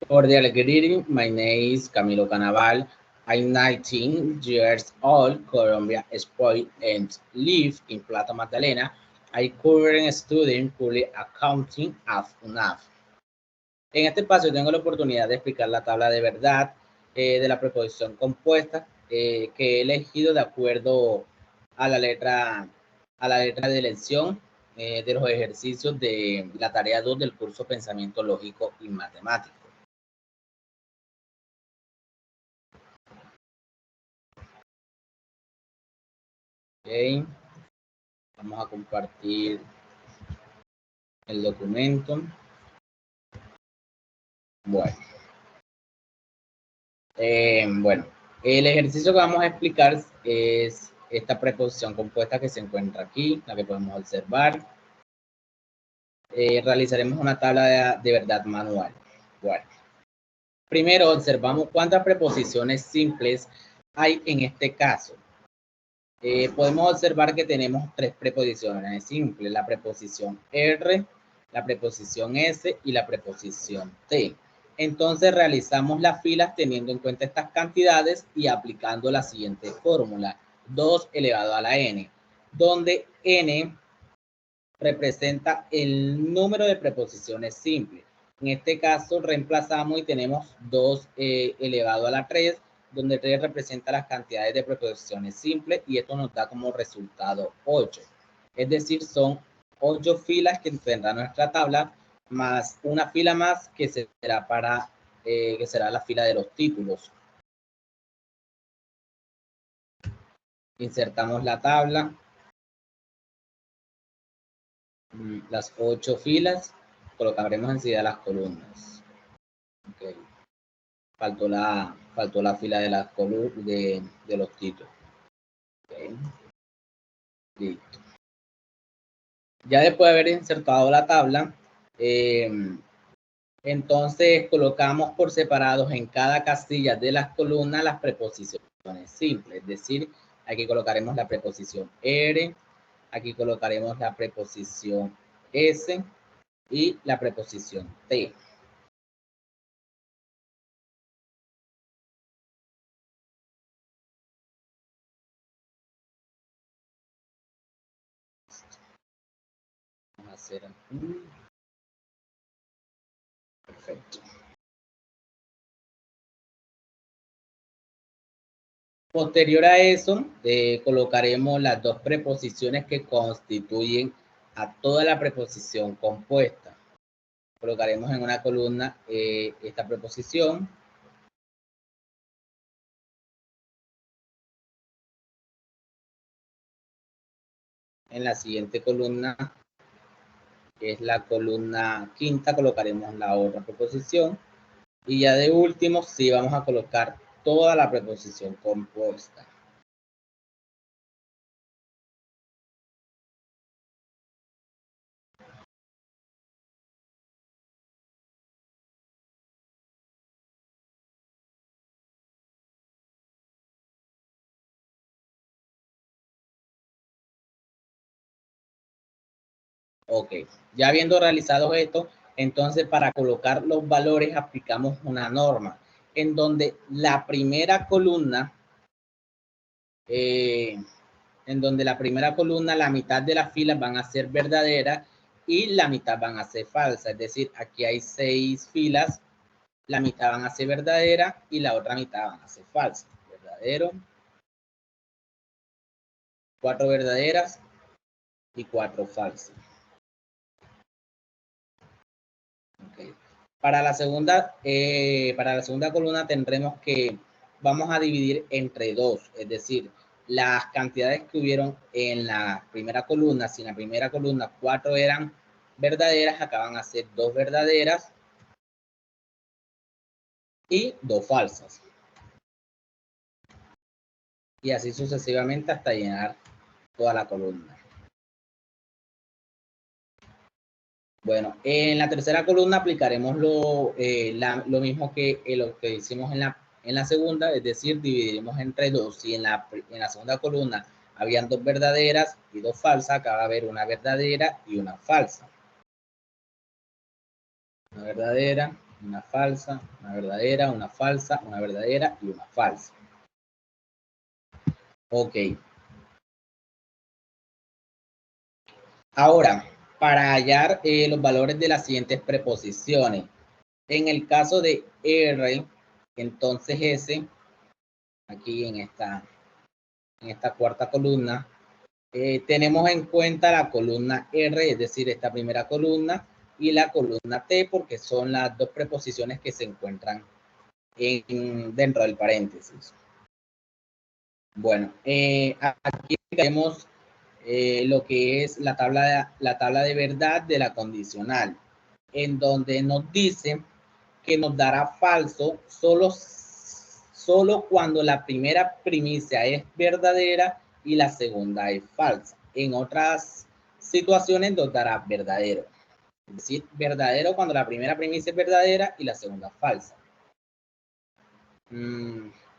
Cordial greeting. My name is Camilo Canaval. I'm 19 years old, Colombia Sport, and live in Plata Magdalena. I currently studying public accounting at UNAF. En este espacio tengo la oportunidad de explicar la tabla de verdad de la preposición compuesta que he elegido de acuerdo a la letra de elección de los ejercicios de la tarea 2 del curso Pensamiento Lógico y Matemático. Ok, vamos a compartir el documento. Bueno, el ejercicio que vamos a explicar es esta preposición compuesta que se encuentra aquí, la que podemos observar. Realizaremos una tabla de verdad manual. Bueno, primero observamos cuántas preposiciones simples hay en este caso. Podemos observar que tenemos tres preposiciones simples, la preposición R, la preposición S y la preposición T. Entonces realizamos las filas teniendo en cuenta estas cantidades y aplicando la siguiente fórmula, 2 elevado a la n, donde n representa el número de preposiciones simples. En este caso reemplazamos y tenemos 2 elevado a la 3, donde 3 representa las cantidades de preposiciones simples y esto nos da como resultado 8. Es decir, son 8 filas que tendrá nuestra tabla, más una fila más que será para que será la fila de los títulos. Insertamos la tabla, las 8 filas, colocaremos enseguida las columnas. Okay. Faltó la fila de las columnas de los títulos. Okay. Listo. Ya después de haber insertado la tabla, entonces colocamos por separados en cada casilla de las columnas las preposiciones simples. Es decir, aquí colocaremos la preposición R, aquí colocaremos la preposición S y la preposición T. Vamos a hacer aquí. Perfecto. Posterior a eso, colocaremos las dos preposiciones que constituyen a toda la preposición compuesta. Colocaremos en una columna esta preposición. En la siguiente columna, que es la columna quinta, colocaremos la otra preposición. Y ya de último, sí vamos a colocar toda la preposición compuesta. Ok, ya habiendo realizado esto, entonces para colocar los valores aplicamos una norma en donde la primera columna, la mitad de las filas van a ser verdaderas y la mitad van a ser falsas. Es decir, aquí hay 6 filas, la mitad van a ser verdaderas y la otra mitad van a ser falsas. Verdadero, 4 verdaderas y 4 falsas. Okay. Para la segunda columna tendremos que vamos a dividir entre 2, es decir, las cantidades que hubieron en la primera columna, si en la primera columna 4 eran verdaderas, acá van a ser 2 verdaderas y 2 falsas. Y así sucesivamente hasta llenar toda la columna. Bueno, en la tercera columna aplicaremos lo mismo que lo que hicimos en la segunda, es decir, dividiremos entre 2. Si en la segunda columna habían 2 verdaderas y 2 falsas, acá va a haber una verdadera y una falsa. Una verdadera una falsa, una verdadera, una falsa, una verdadera y una falsa. Ok. Ahora, para hallar los valores de las siguientes preposiciones. En el caso de R, entonces S, aquí en esta cuarta columna, tenemos en cuenta la columna R, es decir, esta primera columna, y la columna T, porque son las dos preposiciones que se encuentran dentro del paréntesis. Bueno, aquí tenemos lo que es la tabla de verdad de la condicional, en donde nos dice que nos dará falso solo cuando la primera primicia es verdadera y la segunda es falsa. En otras situaciones nos dará verdadero. Es decir, verdadero cuando la primera primicia es verdadera y la segunda falsa.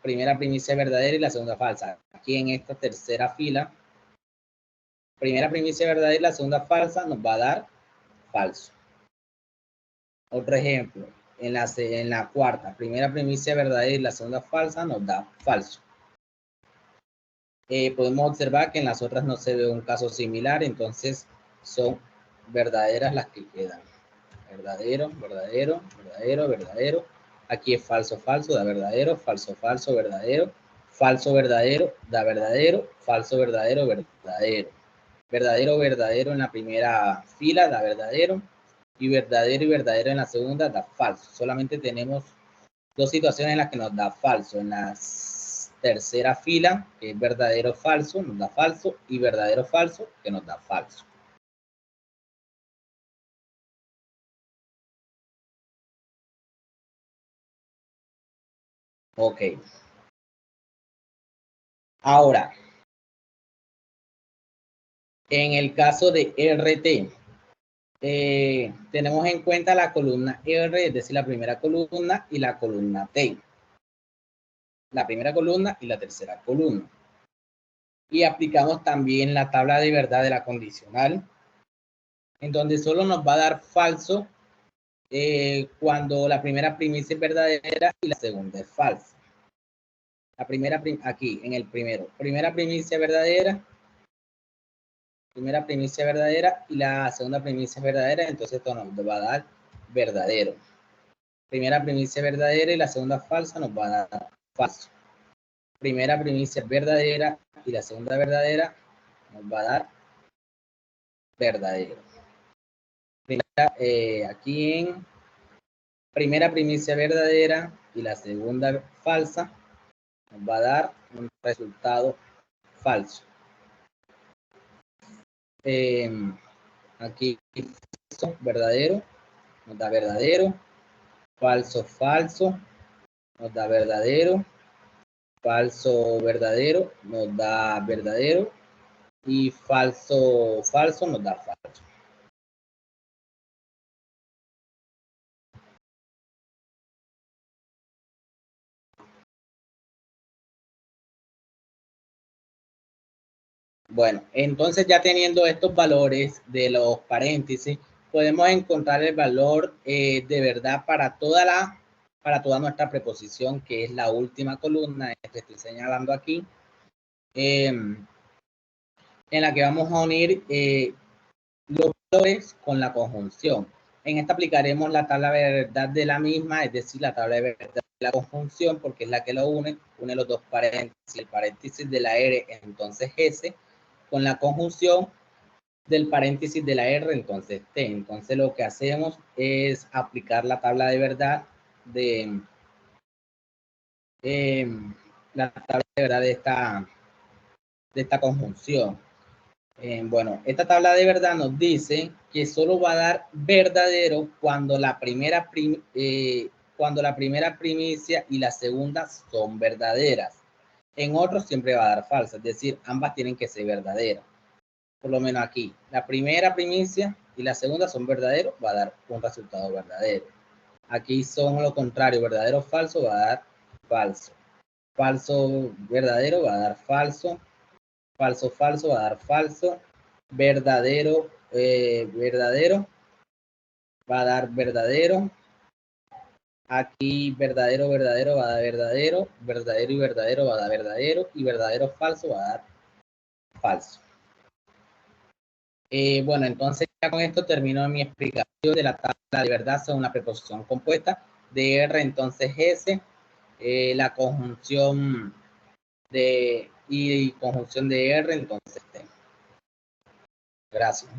Primera primicia verdadera y la segunda falsa. Aquí en esta tercera fila, primera primicia verdadera y la segunda falsa nos va a dar falso. Otro ejemplo, en la cuarta, primera primicia verdadera y la segunda falsa nos da falso. Podemos observar que en las otras no se ve un caso similar, entonces son verdaderas las que quedan. Verdadero, verdadero, verdadero, verdadero. Aquí es falso, falso, da verdadero, falso, falso, verdadero, falso, verdadero, da verdadero, falso, verdadero, verdadero. Verdadero, verdadero en la primera fila, da verdadero, y verdadero en la segunda, da falso. Solamente tenemos dos situaciones en las que nos da falso. En la tercera fila, que es verdadero, falso, nos da falso, y verdadero, falso, que nos da falso. Ok. Ahora, en el caso de RT, tenemos en cuenta la columna R, es decir, la primera columna y la columna T. La primera columna y la tercera columna. Y aplicamos también la tabla de verdad de la condicional, en donde solo nos va a dar falso cuando la primera primicia es verdadera y la segunda es falsa. La primera, aquí en el primero, primera primicia verdadera y la segunda primicia es verdadera, entonces esto nos va a dar verdadero. Primera primicia verdadera y la segunda falsa nos va a dar falso. Primera primicia verdadera y la segunda verdadera nos va a dar verdadero. Aquí en primera primicia verdadera y la segunda falsa nos va a dar un resultado falso. Aquí verdadero nos da verdadero, falso, falso nos da verdadero, falso, verdadero nos da verdadero y falso, falso nos da falso. Bueno, entonces ya teniendo estos valores de los paréntesis, podemos encontrar el valor de verdad para toda nuestra preposición, que es la última columna que estoy señalando aquí, en la que vamos a unir los valores con la conjunción. En esta aplicaremos la tabla de verdad de la misma, es decir, la tabla de verdad de la conjunción, porque es la que lo une los dos paréntesis, el paréntesis de la R, entonces S, con la conjunción del paréntesis de la R, entonces T. Entonces lo que hacemos es aplicar la tabla de verdad de la tabla de verdad de esta conjunción. Bueno, esta tabla de verdad nos dice que solo va a dar verdadero cuando la primera primicia y la segunda son verdaderas. En otros siempre va a dar falsa, es decir, ambas tienen que ser verdaderas. Por lo menos aquí, la primera primicia y la segunda son verdaderos, va a dar un resultado verdadero. Aquí son lo contrario, verdadero, falso, va a dar falso. Falso, verdadero, va a dar falso. Falso, falso, va a dar falso. Verdadero, verdadero, va a dar verdadero. Aquí verdadero, verdadero va a dar verdadero, verdadero y verdadero va a dar verdadero, y verdadero falso va a dar falso. Bueno, entonces ya con esto termino mi explicación de la tabla de verdad según la preposición compuesta de R, entonces S, la conjunción de I y conjunción de R, entonces T. Gracias.